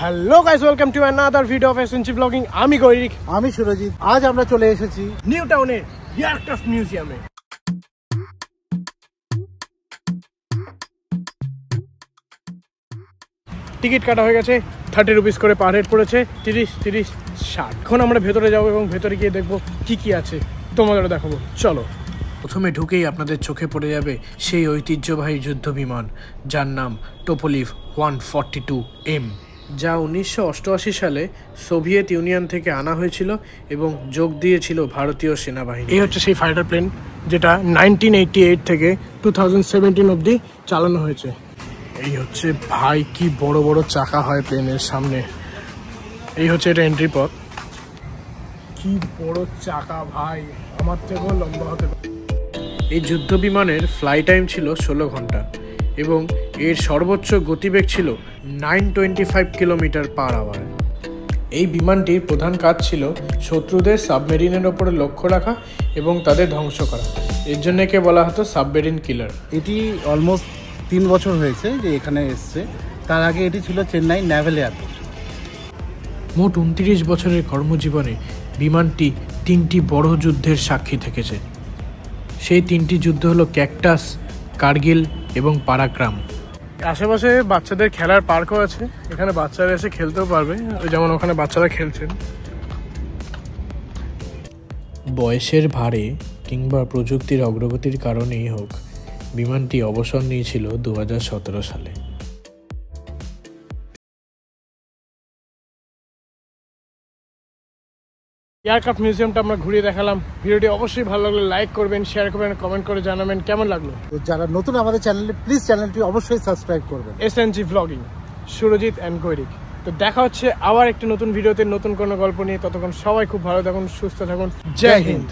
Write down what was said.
Hello guys, welcome to another video of SNG blogging. আমি গৈরিক, আমি সুরজিৎ। আজ আমরা চলে এসেছি নিউ টাউনের এয়ারক্রাফট মিউজিয়ামে। টিকিট কাটা হয়ে গেছে, 30 রুপিস করে পার হেড পড়েছে, 30, 60। এখন আমরা ভেতরে যাবো এবং ভেতরে গিয়ে দেখবো কি কি আছে, তোমাদেরও দেখাবো। চলো। প্রথমে ঢুকেই আপনাদের চোখে পড়ে যাবে সেই ঐতিহ্যবাহী যুদ্ধ বিমান যার নাম টোপোলিভ 142M, যা 1988 সালে সোভিয়েত ইউনিয়ন থেকে আনা হয়েছিল এবং যোগ দিয়েছিল ভারতীয় সেনাবাহিনী। এই হচ্ছে সেই ফাইটার প্লেন যেটা 1988 থেকে 2017 অবধি চালানো হয়েছে। এই হচ্ছে ভাই, কি বড় বড় চাকা হয় প্লেনের সামনে। এই হচ্ছে এটা এন্ট্রি পথ। কি বড় চাকা ভাই, আমার থেকেও লম্বা হতে পারে। এই যুদ্ধ বিমানের ফ্লাই টাইম ছিল 16 ঘন্টা এবং এর সর্বোচ্চ গতিবেগ ছিল 925 কিলোমিটার পার আওয়ার। এই বিমানটির প্রধান কাজ ছিল শত্রুদের সাবমেরিনের ওপরে লক্ষ্য রাখা এবং তাদের ধ্বংস করা। এর জন্য একে বলা হতো সাবমেরিন কিলার। এটি অলমোস্ট 3 বছর হয়েছে যে এখানে এসছে। তার আগে এটি ছিল চেন্নাই ন্যাভাল এয়ারপোর্ট। মোট 29 বছরের কর্মজীবনে বিমানটি 3টি বড় যুদ্ধের সাক্ষী থেকেছে। সেই 3টি যুদ্ধ হলো ক্যাকটাস, কার্গিল এবং পারাগ্রাম। আশেপাশে বাচ্চাদের খেলার পার্কও আছে, এখানে বাচ্চারা এসে খেলতেও পারবে, যেমন ওখানে বাচ্চারা খেলছেন। বয়সের ভারে কিংবা প্রযুক্তির অগ্রগতির কারণেই হোক, বিমানটি অবসর নিয়েছিল 2017 সালে। এয়ারক্রাফট মিউজিয়ামটা আমরা ঘুরিয়ে দেখালাম। ভিডিওটি অবশ্যই ভালো লাগলে লাইক করবেন, শেয়ার করবেন, কমেন্ট করে জানাবেন কেমন লাগলো। যারা নতুন আমাদের চ্যানেলে, প্লিজ চ্যানেলটি অবশ্যই সাবস্ক্রাইব করবেন। SNG blogging, Surajit and Gairik. তো দেখা হচ্ছে আবার একটি নতুন ভিডিওতে নতুন কোনো গল্প নিয়ে। ততক্ষণ সবাই খুব ভালো থাকুন, সুস্থ থাকুন। জয় হিন্দ।